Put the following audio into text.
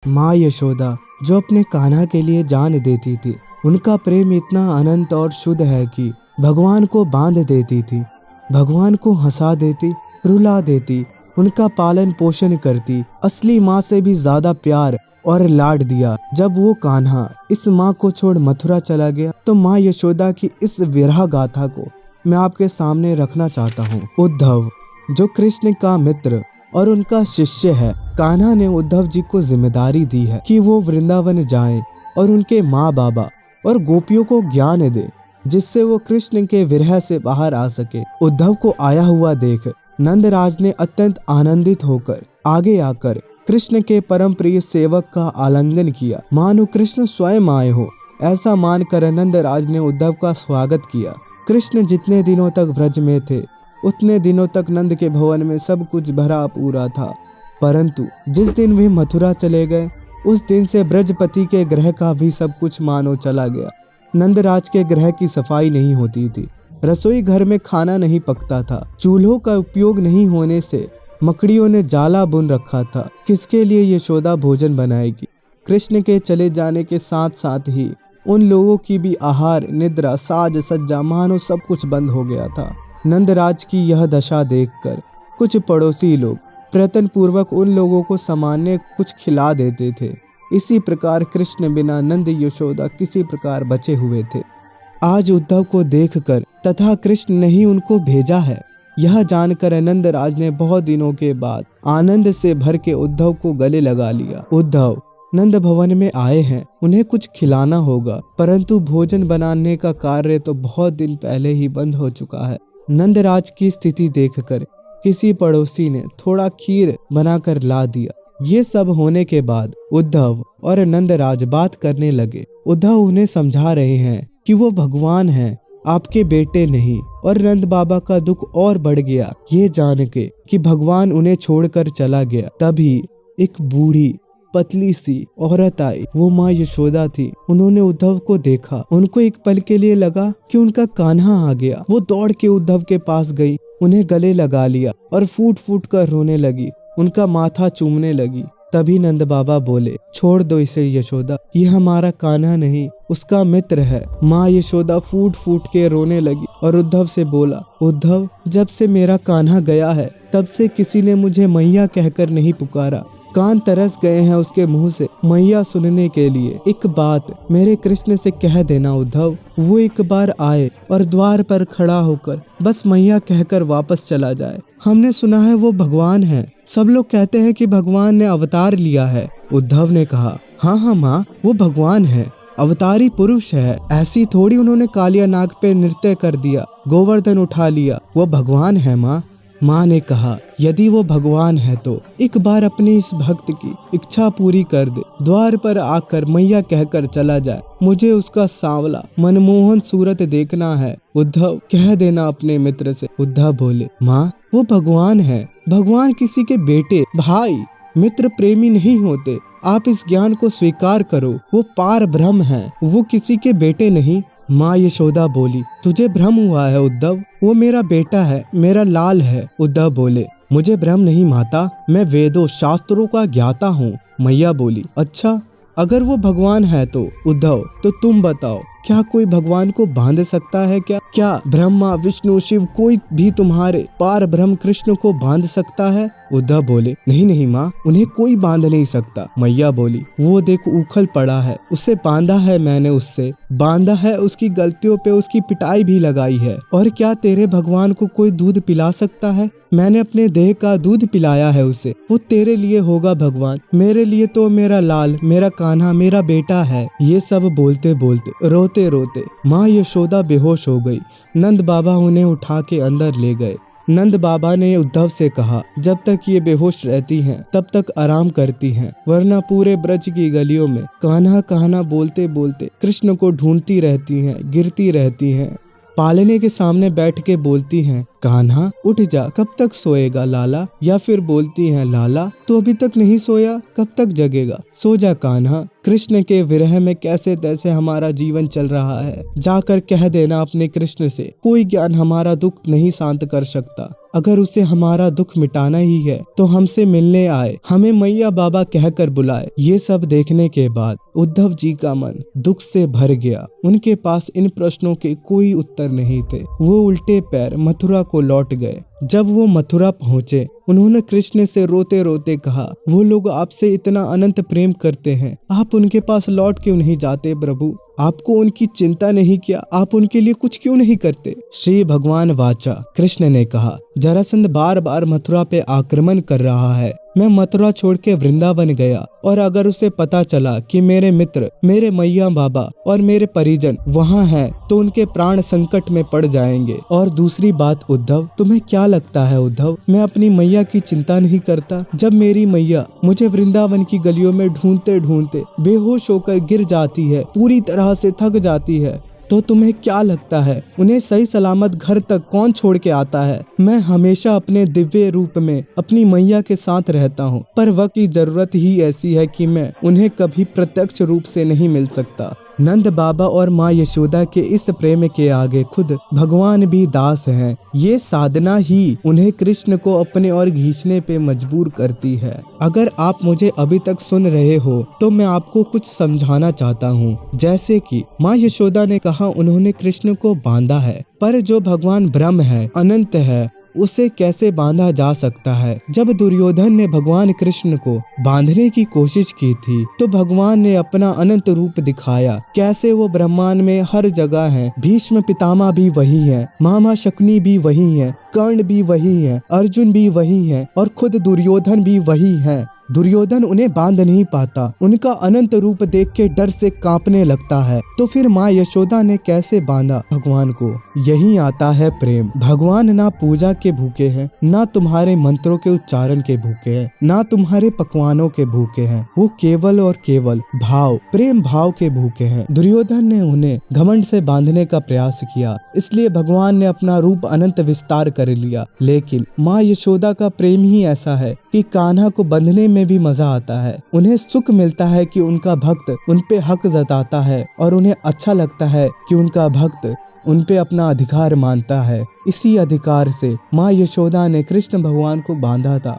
माँ यशोदा जो अपने कान्हा के लिए जान देती थी, उनका प्रेम इतना अनंत और शुद्ध है कि भगवान को बांध देती थी, भगवान को हंसा देती, रुला देती, उनका पालन पोषण करती, असली माँ से भी ज्यादा प्यार और लाड दिया। जब वो कान्हा इस माँ को छोड़ मथुरा चला गया तो माँ यशोदा की इस विरह गाथा को मैं आपके सामने रखना चाहता हूँ। उद्धव जो कृष्ण का मित्र और उनका शिष्य है, कान्हा ने उद्धव जी को जिम्मेदारी दी है कि वो वृंदावन जाएं और उनके माँ बाबा और गोपियों को ज्ञान दे, जिससे वो कृष्ण के विरह से बाहर आ सके। उद्धव को आया हुआ देख नंदराज ने अत्यंत आनंदित होकर आगे आकर कृष्ण के परम प्रिय सेवक का आलिंगन किया, मानो कृष्ण स्वयं आए हो। ऐसा मानकर नंदराज ने उद्धव का स्वागत किया। कृष्ण जितने दिनों तक व्रज में थे उतने दिनों तक नंद के भवन में सब कुछ भरा पूरा था, परंतु जिस दिन वे मथुरा चले गए उस दिन से ब्रजपति के गृह का भी सब कुछ मानो चला गया। नंदराज के गृह की सफाई नहीं होती थी, रसोई घर में खाना नहीं पकता था, चूल्हों का उपयोग नहीं होने से मकड़ियों ने जाला बुन रखा था। किसके लिए यशोदा भोजन बनाएगी? कृष्ण के चले जाने के साथ साथ ही उन लोगों की भी आहार, निद्रा, साज सज्जा मानो सब कुछ बंद हो गया था। नंदराज की यह दशा देखकर कुछ पड़ोसी लोग प्रयत्न पूर्वक उन लोगों को सामान्य कुछ खिला देते थे। इसी प्रकार कृष्ण बिना नंद यशोदा किसी प्रकार बचे हुए थे। आज उद्धव को देखकर तथा कृष्ण ने ही उनको भेजा है, यह जानकर नंदराज ने बहुत दिनों के बाद आनंद से भर के उद्धव को गले लगा लिया। उद्धव नंद भवन में आए हैं, उन्हें कुछ खिलाना होगा, परंतु भोजन बनाने का कार्य तो बहुत दिन पहले ही बंद हो चुका है। नंदराज की स्थिति देखकर किसी पड़ोसी ने थोड़ा खीर बनाकर ला दिया। ये सब होने के बाद उद्धव और नंदराज बात करने लगे। उद्धव उन्हें समझा रहे हैं कि वो भगवान हैं, आपके बेटे नहीं, और नंद बाबा का दुख और बढ़ गया ये जान के कि भगवान उन्हें छोड़कर चला गया। तभी एक बूढ़ी पतली सी औरत आई, वो माँ यशोदा थी। उन्होंने उद्धव को देखा, उनको एक पल के लिए लगा कि उनका कान्हा आ गया। वो दौड़ के उद्धव के पास गई, उन्हें गले लगा लिया और फूट फूट कर रोने लगी, उनका माथा चूमने लगी। तभी नंद बाबा बोले, छोड़ दो इसे यशोदा, ये हमारा कान्हा नहीं, उसका मित्र है। माँ यशोदा फूट फूट के रोने लगी और उद्धव से बोला, उद्धव जब से मेरा कान्हा गया है तब से किसी ने मुझे मैया कहकर नहीं पुकारा। कान तरस गए हैं उसके मुंह से मैया सुनने के लिए। एक बात मेरे कृष्ण से कह देना उद्धव, वो एक बार आए और द्वार पर खड़ा होकर बस मैया कहकर वापस चला जाए। हमने सुना है वो भगवान है, सब लोग कहते हैं कि भगवान ने अवतार लिया है। उद्धव ने कहा, हाँ माँ, वो भगवान है, अवतारी पुरुष है। ऐसी थोड़ी उन्होंने कालिया नाग पे नृत्य कर दिया, गोवर्धन उठा लिया, वो भगवान है माँ। माँ ने कहा, यदि वो भगवान है तो एक बार अपने इस भक्त की इच्छा पूरी कर दे, द्वार पर आकर मैया कहकर चला जाए। मुझे उसका सांवला मनमोहन सूरत देखना है। उद्धव कह देना अपने मित्र से। उद्धव बोले, माँ वो भगवान है, भगवान किसी के बेटे, भाई, मित्र प्रेमी नहीं होते। आप इस ज्ञान को स्वीकार करो, वो पार ब्रह्म है, वो किसी के बेटे नहीं। माँ यशोदा बोली, तुझे भ्रम हुआ है उद्धव, वो मेरा बेटा है, मेरा लाल है। उद्धव बोले, मुझे भ्रम नहीं माता, मैं वेदों शास्त्रों का ज्ञाता हूँ। मैया बोली, अच्छा अगर वो भगवान है तो उद्धव तो तुम बताओ, क्या कोई भगवान को बांध सकता है? क्या ब्रह्मा विष्णु शिव कोई भी तुम्हारे पार ब्रह्म कृष्ण को बांध सकता है? उद्धव बोले, नहीं माँ, उन्हें कोई बांध नहीं सकता। मैया बोली, वो देखो उखल पड़ा है, उसे बांधा है मैंने, उससे बांधा है, उसकी गलतियों पे उसकी पिटाई भी लगाई है। और क्या तेरे भगवान को कोई दूध पिला सकता है? मैंने अपने देह का दूध पिलाया है उसे, वो तेरे लिए होगा भगवान, मेरे लिए तो मेरा लाल, मेरा कान्हा, मेरा बेटा है। ये सब बोलते बोलते रोते रोते माँ यशोदा बेहोश हो गई। नंद बाबा उन्हें उठा के अंदर ले गए। नंद बाबा ने उद्धव से कहा, जब तक ये बेहोश रहती हैं तब तक आराम करती हैं, वरना पूरे ब्रज की गलियों में कान्हा कान्हा बोलते बोलते कृष्ण को ढूंढती रहती हैं, गिरती रहती हैं। पालने के सामने बैठ के बोलती हैं, कान्हा उठ जा, कब तक सोएगा लाला, या फिर बोलती है लाला तो अभी तक नहीं सोया, कब तक जगेगा, सो जा कान्हा। कृष्ण के विरह में कैसे तैसे हमारा जीवन चल रहा है, जाकर कह देना अपने कृष्ण से, कोई ज्ञान हमारा दुख नहीं शांत कर सकता। अगर उसे हमारा दुख मिटाना ही है तो हमसे मिलने आए, हमें मैया बाबा कहकर बुलाए। ये सब देखने के बाद उद्धव जी का मन दुख से भर गया। उनके पास इन प्रश्नों के कोई उत्तर नहीं थे। वो उल्टे पैर मथुरा को लौट गए। जब वो मथुरा पहुँचे, उन्होंने कृष्ण से रोते रोते कहा, वो लोग आपसे इतना अनंत प्रेम करते हैं, आप उनके पास लौट क्यों नहीं जाते प्रभु? आपको उनकी चिंता नहीं क्या? आप उनके लिए कुछ क्यों नहीं करते? श्री भगवान वाचा, कृष्ण ने कहा, जरासंध बार बार मथुरा पे आक्रमण कर रहा है। मैं मथुरा छोड़ के वृंदावन गया, और अगर उसे पता चला कि मेरे मित्र, मेरे मैया बाबा और मेरे परिजन वहाँ हैं, तो उनके प्राण संकट में पड़ जाएंगे। और दूसरी बात उद्धव, तुम्हें क्या लगता है उद्धव, मैं अपनी मैया की चिंता नहीं करता? जब मेरी मैया मुझे वृंदावन की गलियों में ढूंढते ढूंढते बेहोश होकर गिर जाती है, पूरी तरह से थक जाती है, तो तुम्हें क्या लगता है उन्हें सही सलामत घर तक कौन छोड़ के आता है? मैं हमेशा अपने दिव्य रूप में अपनी मैया के साथ रहता हूँ, पर वक्त की जरूरत ही ऐसी है कि मैं उन्हें कभी प्रत्यक्ष रूप से नहीं मिल सकता। नंद बाबा और माँ यशोदा के इस प्रेम के आगे खुद भगवान भी दास हैं। ये साधना ही उन्हें कृष्ण को अपने ओर खींचने पे मजबूर करती है। अगर आप मुझे अभी तक सुन रहे हो तो मैं आपको कुछ समझाना चाहता हूँ। जैसे कि माँ यशोदा ने कहा, उन्होंने कृष्ण को बांधा है, पर जो भगवान ब्रह्म है, अनंत है, उसे कैसे बांधा जा सकता है? जब दुर्योधन ने भगवान कृष्ण को बांधने की कोशिश की थी तो भगवान ने अपना अनंत रूप दिखाया, कैसे वो ब्रह्मांड में हर जगह है। भीष्म पितामह भी वही है, मामा शकुनी भी वही है, कर्ण भी वही है, अर्जुन भी वही है, और खुद दुर्योधन भी वही है। दुर्योधन उन्हें बांध नहीं पाता, उनका अनंत रूप देख के डर से कांपने लगता है। तो फिर माँ यशोदा ने कैसे बांधा भगवान को? यही आता है प्रेम। भगवान ना पूजा के भूखे हैं, ना तुम्हारे मंत्रों के उच्चारण के भूखे हैं, ना तुम्हारे पकवानों के भूखे हैं। वो केवल और केवल भाव, प्रेम भाव के भूखे हैं। दुर्योधन ने उन्हें घमंड से बांधने का प्रयास किया, इसलिए भगवान ने अपना रूप अनंत विस्तार कर लिया। लेकिन माँ यशोदा का प्रेम ही ऐसा है कि कान्हा को बंधने में भी मजा आता है। उन्हें सुख मिलता है कि उनका भक्त उन पे हक जताता है, और उन्हें अच्छा लगता है कि उनका भक्त उन पे अपना अधिकार मानता है। इसी अधिकार से माँ यशोदा ने कृष्ण भगवान को बांधा था।